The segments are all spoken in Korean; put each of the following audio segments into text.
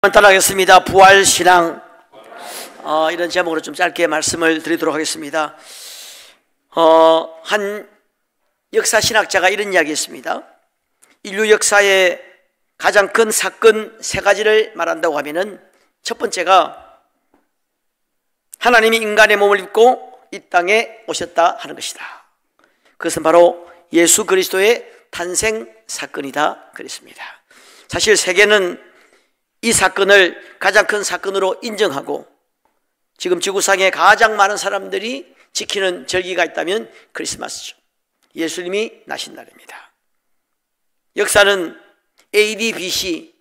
따라하겠습니다. 부활신앙. 이런 제목으로 좀 짧게 말씀을 드리도록 하겠습니다. 한 역사신학자가 이런 이야기 했습니다. 인류 역사의 가장 큰 사건 세 가지를 말한다고 하면은 첫 번째가 하나님이 인간의 몸을 입고 이 땅에 오셨다 하는 것이다. 그것은 바로 예수 그리스도의 탄생 사건이다 그랬습니다. 사실 세계는 이 사건을 가장 큰 사건으로 인정하고 지금 지구상에 가장 많은 사람들이 지키는 절기가 있다면 크리스마스죠. 예수님이 나신 날입니다. 역사는 AD, BC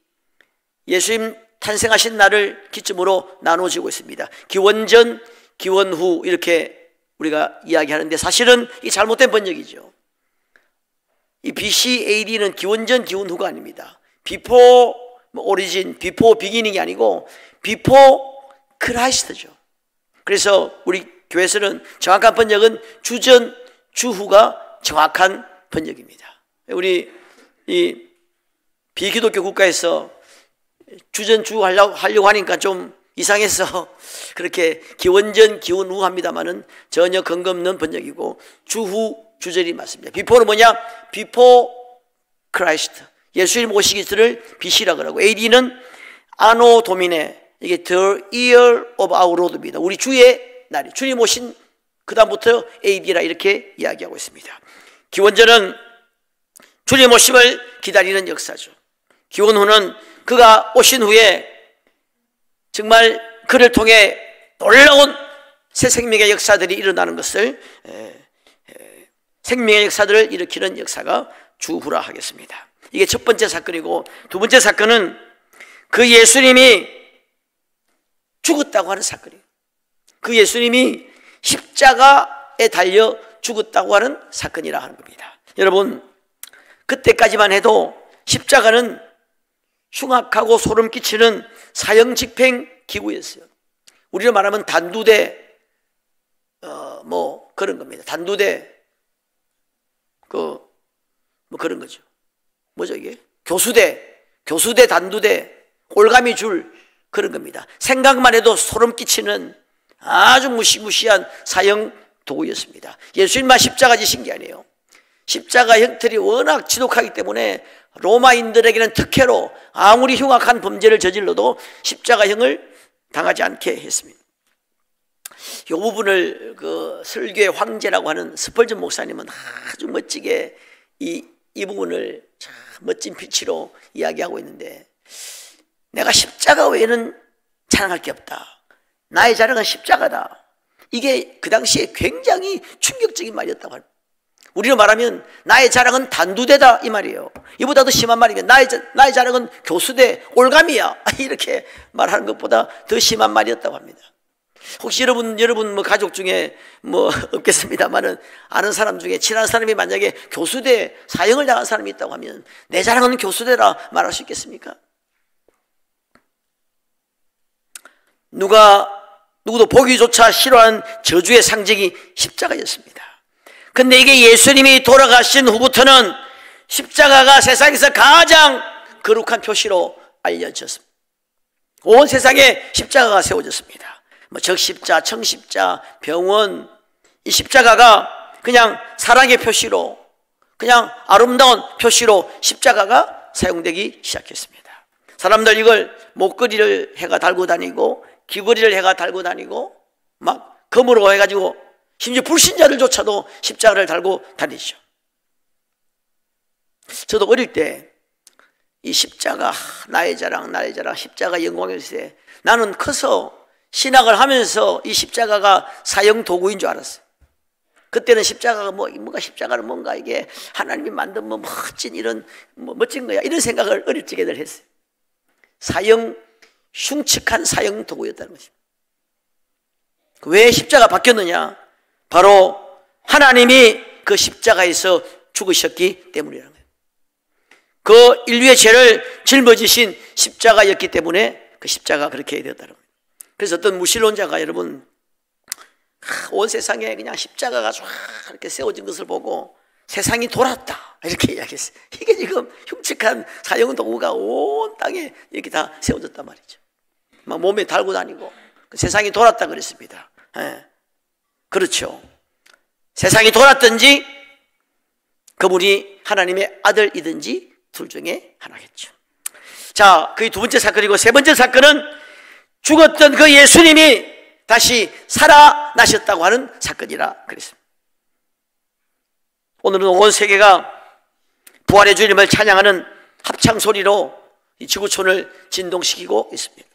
예수님 탄생하신 날을 기점으로 나눠지고 있습니다. 기원전, 기원후 이렇게 우리가 이야기하는데 사실은 이 잘못된 번역이죠. 이 BC, AD는 기원전, 기원후가 아닙니다. Before 오리진, Before 비기닝이 아니고 Before 크라이스트죠. 그래서 우리 교회에서는 정확한 번역은 주전, 주후가 정확한 번역입니다. 우리 이 비기독교 국가에서 주전, 주후 하려고 하니까 좀 이상해서 그렇게 기원전, 기원후 합니다만은 전혀 근거 없는 번역이고 주후, 주전이 맞습니다. Before는 뭐냐? Before Christ. 예수님 오시기 전을 BC라 그러고 AD는 아노 도미네, 이게 the year of our Lord입니다. 우리 주의 날이 주님 오신 그 다음부터 AD라 이렇게 이야기하고 있습니다. 기원전은 주님 오심을 기다리는 역사죠. 기원후는 그가 오신 후에 정말 그를 통해 놀라운 새 생명의 역사들이 일어나는 것을 생명의 역사들을 일으키는 역사가 주후라 하겠습니다. 이게 첫 번째 사건이고, 두 번째 사건은 그 예수님이 죽었다고 하는 사건이에요. 그 예수님이 십자가에 달려 죽었다고 하는 사건이라 하는 겁니다. 여러분, 그때까지만 해도 십자가는 흉악하고 소름 끼치는 사형 집행 기구였어요. 우리로 말하면 단두대, 뭐 그런 겁니다. 단두대, 그런 거죠. 뭐죠 이게? 교수대, 단두대, 올가미 줄 그런 겁니다. 생각만 해도 소름 끼치는 아주 무시무시한 사형 도구였습니다. 예수님만 십자가 지신 게 아니에요. 십자가 형틀이 워낙 지독하기 때문에 로마인들에게는 특혜로 아무리 흉악한 범죄를 저질러도 십자가형을 당하지 않게 했습니다. 이 부분을 그 설교의 황제라고 하는 스펄전 목사님은 아주 멋지게 이 부분을 참 멋진 피치로 이야기하고 있는데, 내가 십자가 외에는 자랑할 게 없다. 나의 자랑은 십자가다. 이게 그 당시에 굉장히 충격적인 말이었다고 합니다. 우리로 말하면 나의 자랑은 단두대다 이 말이에요. 이보다 더 심한 말이면 나의 자랑은 교수대, 올가미야 이렇게 말하는 것보다 더 심한 말이었다고 합니다. 혹시 여러분 뭐 가족 중에 뭐 없겠습니다만은 아는 사람 중에 친한 사람이 만약에 교수대 사형을 당한 사람이 있다고 하면 내 자랑은 교수대라 말할 수 있겠습니까? 누구도 보기조차 싫어하는 저주의 상징이 십자가였습니다. 근데 이게 예수님이 돌아가신 후부터는 십자가가 세상에서 가장 거룩한 표시로 알려졌습니다. 온 세상에 십자가가 세워졌습니다. 뭐 적십자, 청십자, 병원, 이 십자가가 그냥 사랑의 표시로, 그냥 아름다운 표시로 십자가가 사용되기 시작했습니다. 사람들 이걸 목걸이를 해가 달고 다니고 귀걸이를 해가 달고 다니고 막 금으로 해가지고 심지어 불신자들조차도 십자가를 달고 다니죠. 저도 어릴 때 이 십자가 나의 자랑 십자가 영광일세, 나는 커서 신학을 하면서 이 십자가가 사형 도구인 줄 알았어요. 그때는 십자가가 뭔가 십자가는 뭔가 이게 하나님이 만든 뭐 멋진 이런 멋진 거야 이런 생각을 어릴 적에 늘 했어요. 사형, 흉측한 사형 도구였다는 것입니다. 왜 십자가 바뀌었느냐? 바로 하나님이 그 십자가에서 죽으셨기 때문이라는 거예요. 그 인류의 죄를 짊어지신 십자가였기 때문에 그 십자가가 그렇게 되었다는 거예요. 그래서 어떤 무신론자가 여러분 온 세상에 그냥 십자가가 쫙 이렇게 세워진 것을 보고 세상이 돌았다 이렇게 이야기했어요. 이게 지금 흉측한 사형 도구가 온 땅에 이렇게 다 세워졌단 말이죠. 막 몸에 달고 다니고 세상이 돌았다 그랬습니다. 예. 그렇죠. 세상이 돌았든지 그분이 하나님의 아들이든지 둘 중에 하나겠죠. 자, 그게 두 번째 사건이고, 세 번째 사건은 죽었던 그 예수님이 다시 살아나셨다고 하는 사건이라 그랬습니다. 오늘은 온 세계가 부활의 주님을 찬양하는 합창소리로 이 지구촌을 진동시키고 있습니다.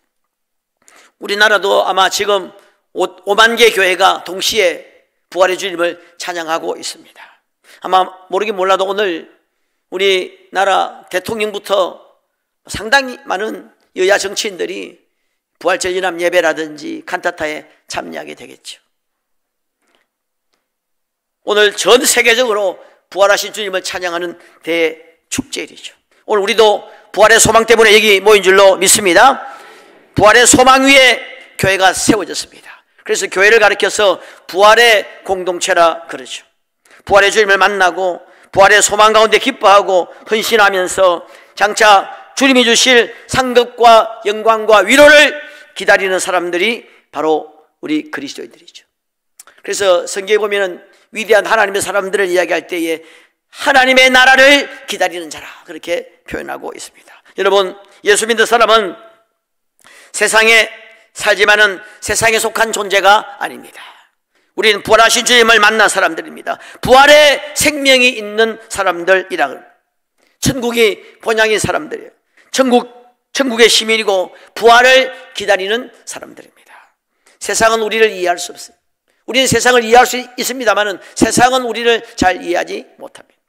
우리나라도 아마 지금 5만 개 교회가 동시에 부활의 주님을 찬양하고 있습니다. 아마 모르긴 몰라도 오늘 우리나라 대통령부터 상당히 많은 여야 정치인들이 부활절 연합 예배라든지 칸타타에 참여하게 되겠죠. 오늘 전 세계적으로 부활하신 주님을 찬양하는 대축제일이죠. 오늘 우리도 부활의 소망 때문에 여기 모인 줄로 믿습니다. 부활의 소망 위에 교회가 세워졌습니다. 그래서 교회를 가리켜서 부활의 공동체라 그러죠. 부활의 주님을 만나고 부활의 소망 가운데 기뻐하고 헌신하면서 장차 주님이 주실 상급과 영광과 위로를 기다리는 사람들이 바로 우리 그리스도인들이죠. 그래서 성경에 보면은 위대한 하나님의 사람들을 이야기할 때에 하나님의 나라를 기다리는 자라 그렇게 표현하고 있습니다. 여러분, 예수 믿는 사람은 세상에 살지만은 세상에 속한 존재가 아닙니다. 우리는 부활하신 주님을 만난 사람들입니다. 부활의 생명이 있는 사람들이라. 천국이 본향인 사람들이에요. 천국의 시민이고 부활을 기다리는 사람들입니다. 세상은 우리를 이해할 수 없어요. 우리는 세상을 이해할 수 있습니다만 세상은 우리를 잘 이해하지 못합니다.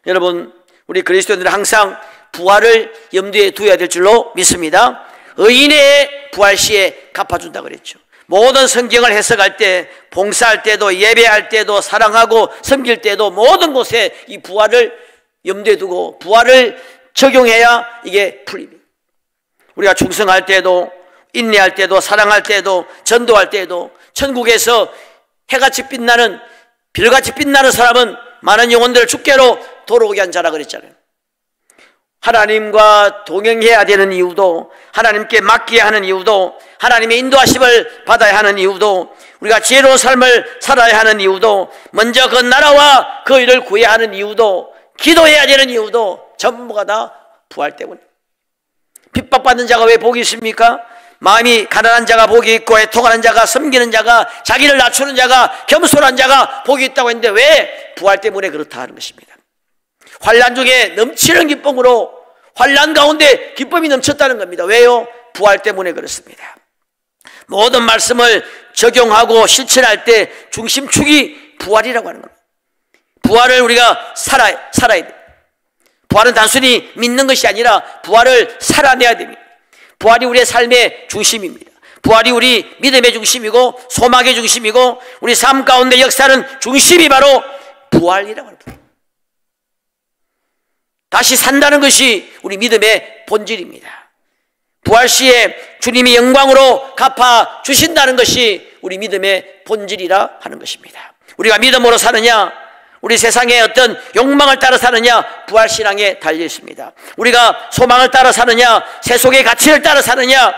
여러분, 우리 그리스도인들은 항상 부활을 염두에 두어야 될 줄로 믿습니다. 의인의 부활 시에 갚아준다 그랬죠. 모든 성경을 해석할 때, 봉사할 때도, 예배할 때도, 사랑하고 섬길 때도 모든 곳에 이 부활을 염두에 두고 부활을 적용해야 이게 풀립니다. 우리가 충성할 때도, 인내할 때도, 사랑할 때도, 전도할 때도 천국에서 해같이 빛나는, 별같이 빛나는 사람은 많은 영혼들을 주께로 돌아오게 한 자라 그랬잖아요. 하나님과 동행해야 되는 이유도, 하나님께 맡겨야 하는 이유도, 하나님의 인도하심을 받아야 하는 이유도, 우리가 지혜로운 삶을 살아야 하는 이유도, 먼저 그 나라와 그 일을 구해야 하는 이유도, 기도해야 되는 이유도 전부가 다 부활 때문에. 핍박받는 자가 왜 복이 있습니까? 마음이 가난한 자가 복이 있고, 애통하는 자가, 섬기는 자가, 자기를 낮추는 자가, 겸손한 자가 복이 있다고 했는데 왜? 부활 때문에 그렇다 하는 것입니다. 환난 중에 넘치는 기쁨으로, 환난 가운데 기쁨이 넘쳤다는 겁니다. 왜요? 부활 때문에 그렇습니다. 모든 말씀을 적용하고 실천할 때 중심축이 부활이라고 하는 겁니다. 부활을 우리가 살아야 돼. 부활은 단순히 믿는 것이 아니라 부활을 살아내야 됩니다. 부활이 우리의 삶의 중심입니다. 부활이 우리 믿음의 중심이고 소망의 중심이고 우리 삶 가운데 역사는 중심이 바로 부활이라고 합니다. 다시 산다는 것이 우리 믿음의 본질입니다. 부활 시에 주님이 영광으로 갚아 주신다는 것이 우리 믿음의 본질이라 하는 것입니다. 우리가 믿음으로 사느냐, 우리 세상의 어떤 욕망을 따라 사느냐, 부활신앙에 달려 있습니다. 우리가 소망을 따라 사느냐, 세속의 가치를 따라 사느냐,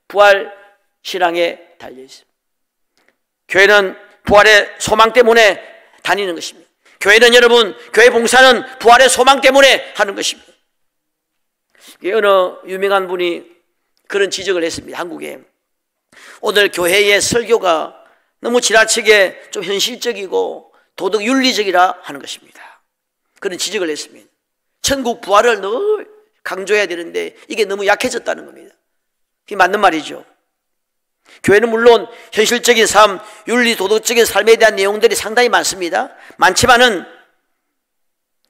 부활신앙에 달려 있습니다. 교회는 부활의 소망 때문에 다니는 것입니다. 교회는 여러분, 교회 봉사는 부활의 소망 때문에 하는 것입니다. 어느 유명한 분이 그런 지적을 했습니다. 한국에 오늘 교회의 설교가 너무 지나치게 좀 현실적이고 도덕 윤리적이라 하는 것입니다. 그런 지적을 했습니다. 천국 부활을 늘 강조해야 되는데 이게 너무 약해졌다는 겁니다. 그게 맞는 말이죠. 교회는 물론 현실적인 삶, 윤리 도덕적인 삶에 대한 내용들이 상당히 많습니다. 많지만은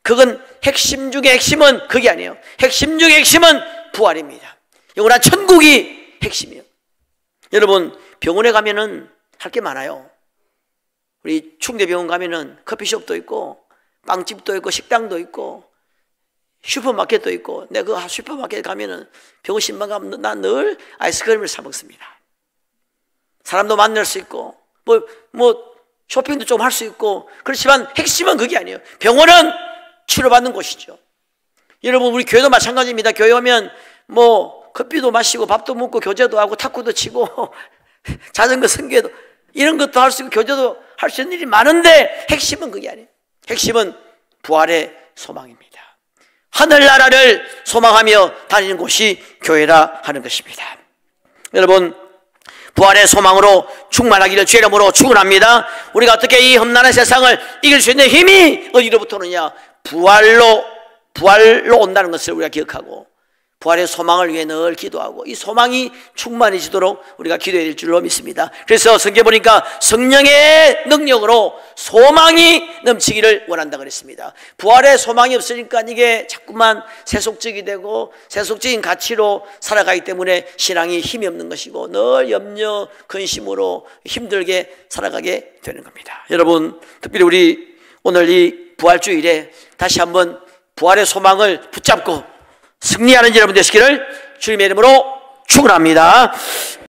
그건 핵심 중에 핵심은 그게 아니에요. 핵심 중에 핵심은 부활입니다. 영원한 천국이 핵심이에요. 여러분, 병원에 가면은 할 게 많아요. 우리 충대병원 가면은 커피숍도 있고 빵집도 있고 식당도 있고 슈퍼마켓도 있고, 내가 그 슈퍼마켓 가면은 병원 신방 가면 난 늘 아이스크림을 사 먹습니다. 사람도 만날 수 있고 쇼핑도 좀 할 수 있고, 그렇지만 핵심은 그게 아니에요. 병원은 치료받는 곳이죠. 여러분, 우리 교회도 마찬가지입니다. 교회 오면 뭐 커피도 마시고 밥도 먹고 교제도 하고 탁구도 치고 자전거 승계도 이런 것도 할 수 있고 교제도 할 수 있는 일이 많은데 핵심은 그게 아니에요. 핵심은 부활의 소망입니다. 하늘나라를 소망하며 다니는 곳이 교회라 하는 것입니다. 여러분, 부활의 소망으로 충만하기를 주의 이름으로 축원합니다. 우리가 어떻게 이 험난한 세상을 이길 수 있는 힘이 어디로부터 오느냐? 부활로 온다는 것을 우리가 기억하고 부활의 소망을 위해 늘 기도하고 이 소망이 충만해지도록 우리가 기도해야 될 줄로 믿습니다. 그래서 성경에 보니까 성령의 능력으로 소망이 넘치기를 원한다 그랬습니다. 부활의 소망이 없으니까 이게 자꾸만 세속적이 되고 세속적인 가치로 살아가기 때문에 신앙이 힘이 없는 것이고 늘 염려, 근심으로 힘들게 살아가게 되는 겁니다. 여러분, 특별히 우리 오늘 이 부활주일에 다시 한번 부활의 소망을 붙잡고 승리하는 여러분 되시기를 주님의 이름으로 축원합니다.